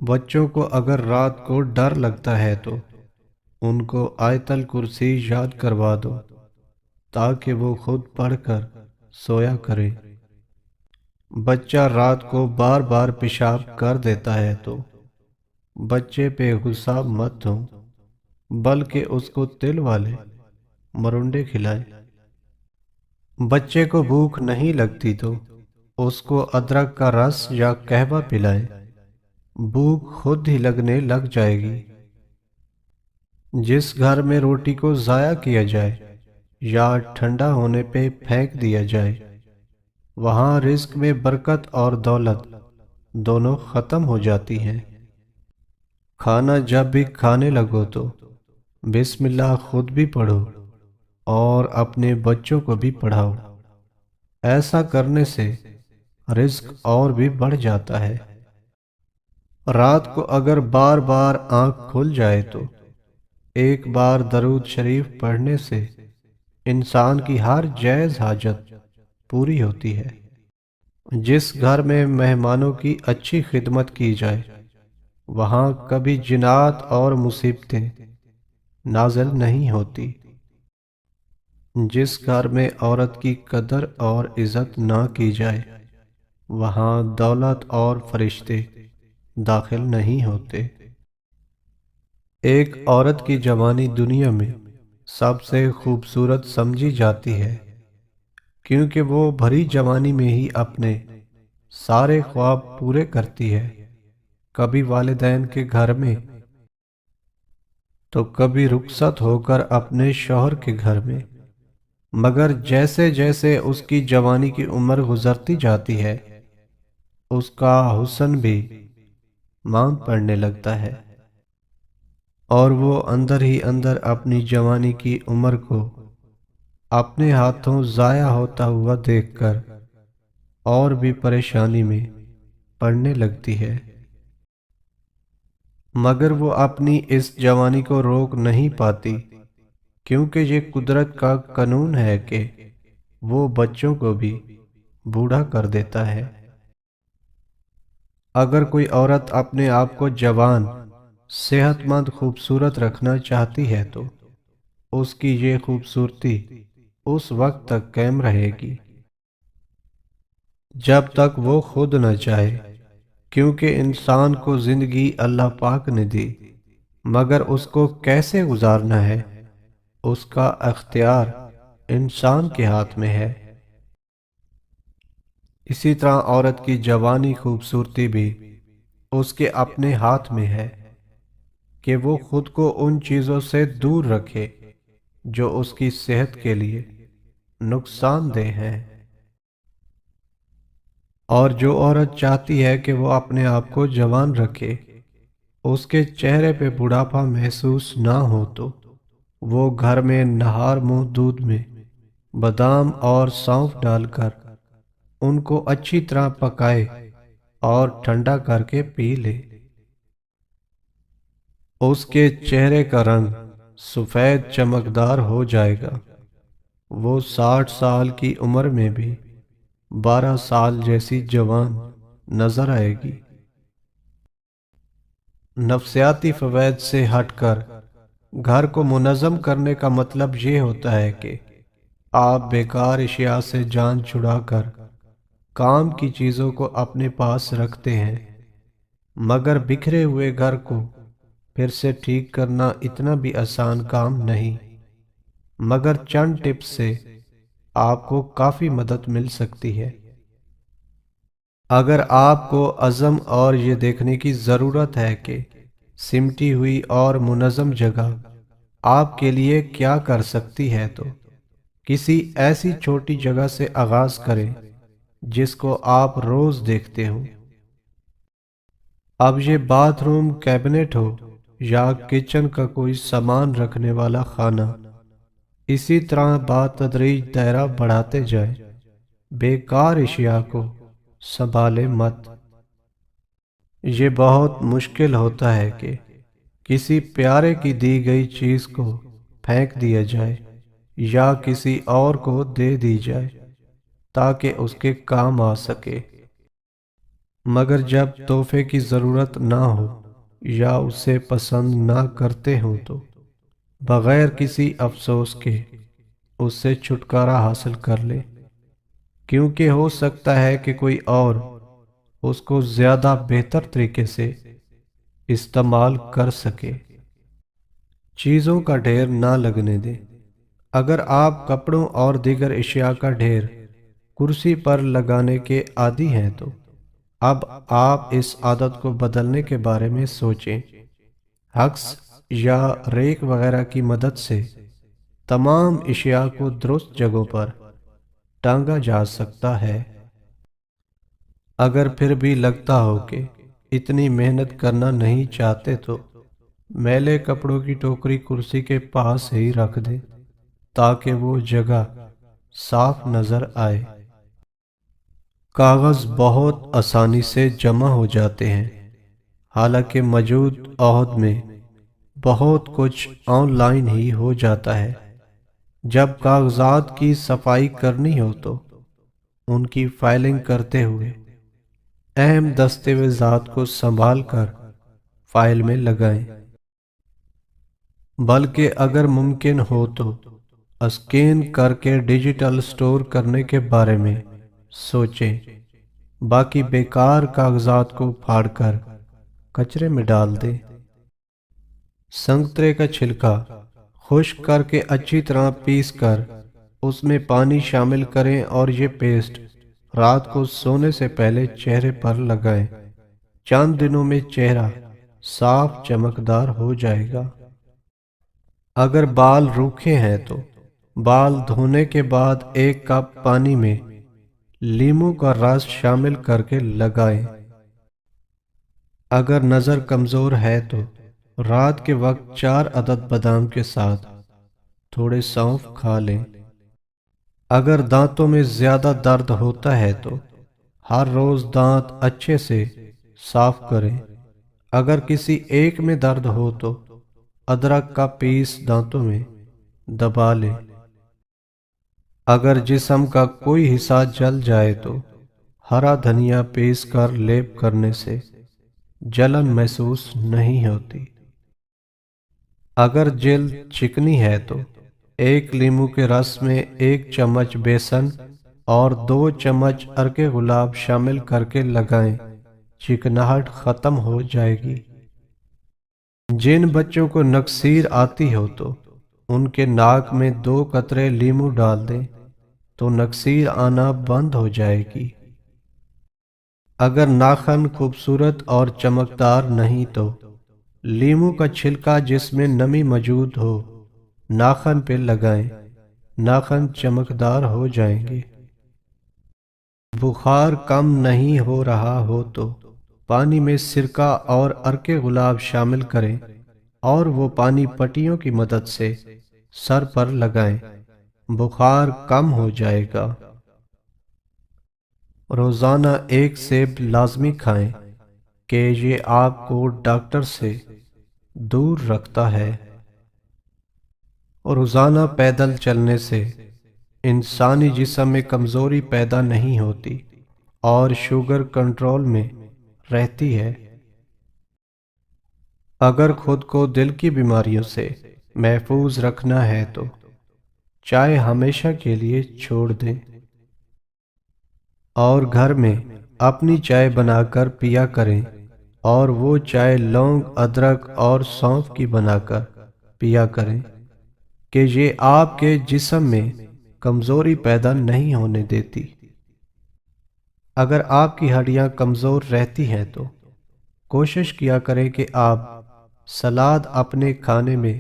بچوں کو اگر رات کو ڈر لگتا ہے تو ان کو آیت الکرسی یاد کروا دو تاکہ وہ خود پڑھ کر سویا کرے۔ بچہ رات کو بار بار پیشاب کر دیتا ہے تو بچے پہ غصہ مت ہو، بلکہ اس کو تل والے مرونڈے کھلائیں۔ بچے کو بھوک نہیں لگتی تو اس کو ادرک کا رس یا قہوہ پلائیں، بھوک خود ہی لگنے لگ جائے گی۔ جس گھر میں روٹی کو ضائع کیا جائے یا ٹھنڈا ہونے پہ پھینک دیا جائے، وہاں رزق میں برکت اور دولت دونوں ختم ہو جاتی ہیں۔ کھانا جب بھی کھانے لگو تو بسم اللہ خود بھی پڑھو اور اپنے بچوں کو بھی پڑھاؤ۔ ایسا کرنے سے رزق اور بھی بڑھ جاتا ہے۔ رات کو اگر بار بار آنکھ کھل جائے تو ایک بار درود شریف پڑھنے سے انسان کی ہر جائز حاجت پوری ہوتی ہے۔ جس گھر میں مہمانوں کی اچھی خدمت کی جائے، وہاں کبھی جنات اور مصیبتیں نازل نہیں ہوتی۔ جس گھر میں عورت کی قدر اور عزت نہ کی جائے، وہاں دولت اور فرشتے داخل نہیں ہوتے۔ ایک عورت کی جوانی دنیا میں سب سے خوبصورت سمجھی جاتی ہے، کیونکہ وہ بھری جوانی میں ہی اپنے سارے خواب پورے کرتی ہے، کبھی والدین کے گھر میں تو کبھی رخصت ہو کر اپنے شوہر کے گھر میں۔ مگر جیسے جیسے اس کی جوانی کی عمر گزرتی جاتی ہے، اس کا حسن بھی ماند پڑنے لگتا ہے، اور وہ اندر ہی اندر اپنی جوانی کی عمر کو اپنے ہاتھوں ضائع ہوتا ہوا دیکھ کر اور بھی پریشانی میں پڑنے لگتی ہے۔ مگر وہ اپنی اس جوانی کو روک نہیں پاتی، کیونکہ یہ قدرت کا قانون ہے کہ وہ بچوں کو بھی بوڑھا کر دیتا ہے۔ اگر کوئی عورت اپنے آپ کو جوان، صحت مند، خوبصورت رکھنا چاہتی ہے تو اس کی یہ خوبصورتی اس وقت تک قائم رہے گی جب تک وہ خود نہ چاہے، کیونکہ انسان کو زندگی اللہ پاک نے دی، مگر اس کو کیسے گزارنا ہے اس کا اختیار انسان کے ہاتھ میں ہے۔ اسی طرح عورت کی جوانی خوبصورتی بھی اس کے اپنے ہاتھ میں ہے کہ وہ خود کو ان چیزوں سے دور رکھے جو اس کی صحت کے لیے نقصان دہ ہیں۔ اور جو عورت چاہتی ہے کہ وہ اپنے آپ کو جوان رکھے، اس کے چہرے پہ بڑھاپا محسوس نہ ہو، تو وہ گھر میں نہار منہ دودھ میں بادام اور سونف ڈال کر ان کو اچھی طرح پکائے اور ٹھنڈا کر کے پی لے۔ اس کے چہرے کا رنگ سفید چمکدار ہو جائے گا، وہ 60 سال کی عمر میں بھی 12 سال جیسی جوان نظر آئے گی۔ نفسیاتی فوائد سے ہٹ کر گھر کو منظم کرنے کا مطلب یہ ہوتا ہے کہ آپ بیکار اشیاء سے جان چھڑا کر کام کی چیزوں کو اپنے پاس رکھتے ہیں، مگر بکھرے ہوئے گھر کو پھر سے ٹھیک کرنا اتنا بھی آسان کام نہیں، مگر چند ٹپس سے آپ کو کافی مدد مل سکتی ہے۔ اگر آپ کو عزم اور یہ دیکھنے کی ضرورت ہے کہ سمٹی ہوئی اور منظم جگہ آپ کے لیے کیا کر سکتی ہے، تو کسی ایسی چھوٹی جگہ سے آغاز کریں جس کو آپ روز دیکھتے ہوں۔ اب یہ باتھ روم کیبنٹ ہو یا کچن کا کوئی سامان رکھنے والا خانہ، اسی طرح بتدریج دائرہ بڑھاتے جائیں، بیکار اشیاء کو سنبھالے مت۔ یہ بہت مشکل ہوتا ہے کہ کسی پیارے کی دی گئی چیز کو پھینک دیا جائے یا کسی اور کو دے دی جائے تاکہ اس کے کام آ سکے۔ مگر جب تحفے کی ضرورت نہ ہو یا اسے پسند نہ کرتے ہوں تو بغیر کسی افسوس کے اس سے چھٹکارا حاصل کر لے، کیونکہ ہو سکتا ہے کہ کوئی اور اس کو زیادہ بہتر طریقے سے استعمال کر سکے۔ چیزوں کا ڈھیر نہ لگنے دیں۔ اگر آپ کپڑوں اور دیگر اشیاء کا ڈھیر کرسی پر لگانے کے عادی ہیں تو اب آپ اس عادت کو بدلنے کے بارے میں سوچیں۔ ہکس یا ریک وغیرہ کی مدد سے تمام اشیاء کو درست جگہوں پر ٹانگا جا سکتا ہے۔ اگر پھر بھی لگتا ہو کہ اتنی محنت کرنا نہیں چاہتے تو میلے کپڑوں کی ٹوکری کرسی کے پاس ہی رکھ دیں تاکہ وہ جگہ صاف نظر آئے۔ کاغذ بہت آسانی سے جمع ہو جاتے ہیں، حالانکہ موجود عہد میں بہت کچھ آن لائن ہی ہو جاتا ہے۔ جب کاغذات کی صفائی کرنی ہو تو ان کی فائلنگ کرتے ہوئے اہم دستاویزات کو سنبھال کر فائل میں لگائیں، بلکہ اگر ممکن ہو تو اسکین کر کے ڈیجیٹل سٹور کرنے کے بارے میں سوچیں۔ باقی بیکار کاغذات کو پھاڑ کر کچرے میں ڈال دیں۔ سنترے کا چھلکا خشک کر کے اچھی طرح پیس کر اس میں پانی شامل کریں اور یہ پیسٹ رات کو سونے سے پہلے چہرے پر لگائیں۔ چند دنوں میں چہرہ صاف چمکدار ہو جائے گا۔ اگر بال روکھے ہیں تو بال دھونے کے بعد 1 کپ پانی میں لیموں کا رس شامل کر کے لگائیں۔ اگر نظر کمزور ہے تو رات کے وقت 4 عدد بادام کے ساتھ تھوڑے سونف کھا لیں۔ اگر دانتوں میں زیادہ درد ہوتا ہے تو ہر روز دانت اچھے سے صاف کریں۔ اگر کسی ایک میں درد ہو تو ادرک کا پیس دانتوں میں دبا لیں۔ اگر جسم کا کوئی حصہ جل جائے تو ہرا دھنیا پیس کر لیپ کرنے سے جلن محسوس نہیں ہوتی۔ اگر جلد چکنی ہے تو 1 لیموں کے رس میں 1 چمچ بیسن اور 2 چمچ عرق گلاب شامل کر کے لگائیں، چکناہٹ ختم ہو جائے گی۔ جن بچوں کو نکسیر آتی ہو تو ان کے ناک میں 2 قطرے لیموں ڈال دیں تو نکسیر آنا بند ہو جائے گی۔ اگر ناخن خوبصورت اور چمکدار نہیں تو لیموں کا چھلکا جس میں نمی موجود ہو ناخن پہ لگائیں، ناخن چمکدار ہو جائیں گے۔ بخار کم نہیں ہو رہا ہو تو پانی میں سرکہ اور عرق گلاب شامل کریں اور وہ پانی پٹیوں کی مدد سے سر پر لگائیں، بخار کم ہو جائے گا۔ روزانہ 1 سیب لازمی کھائیں کہ یہ آپ کو ڈاکٹر سے دور رکھتا ہے۔ روزانہ پیدل چلنے سے انسانی جسم میں کمزوری پیدا نہیں ہوتی اور شوگر کنٹرول میں رہتی ہے۔ اگر خود کو دل کی بیماریوں سے محفوظ رکھنا ہے تو چائے ہمیشہ کے لیے چھوڑ دیں اور گھر میں اپنی چائے بنا کر پیا کریں، اور وہ چائے لونگ، ادرک اور سونف کی بنا کر پیا کریں کہ یہ آپ کے جسم میں کمزوری پیدا نہیں ہونے دیتی۔ اگر آپ کی ہڈیاں کمزور رہتی ہیں تو کوشش کیا کریں کہ آپ سلاد اپنے کھانے میں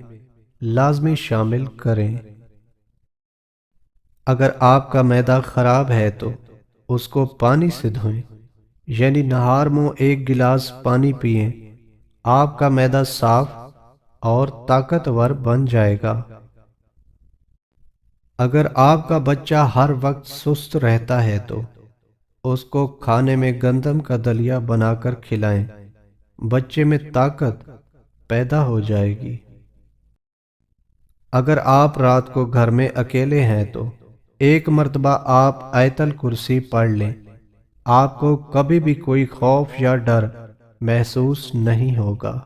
لازمی شامل کریں۔ اگر آپ کا معدہ خراب ہے تو اس کو پانی سے دھوئیں، یعنی نہار منہ 1 گلاس پانی پئیں، آپ کا معدہ صاف اور طاقتور بن جائے گا۔ اگر آپ کا بچہ ہر وقت سست رہتا ہے تو اس کو کھانے میں گندم کا دلیا بنا کر کھلائیں، بچے میں طاقت پیدا ہو جائے گی۔ اگر آپ رات کو گھر میں اکیلے ہیں تو 1 مرتبہ آپ آیت الکرسی پڑھ لیں، آپ کو کبھی بھی کوئی خوف یا ڈر محسوس نہیں ہوگا۔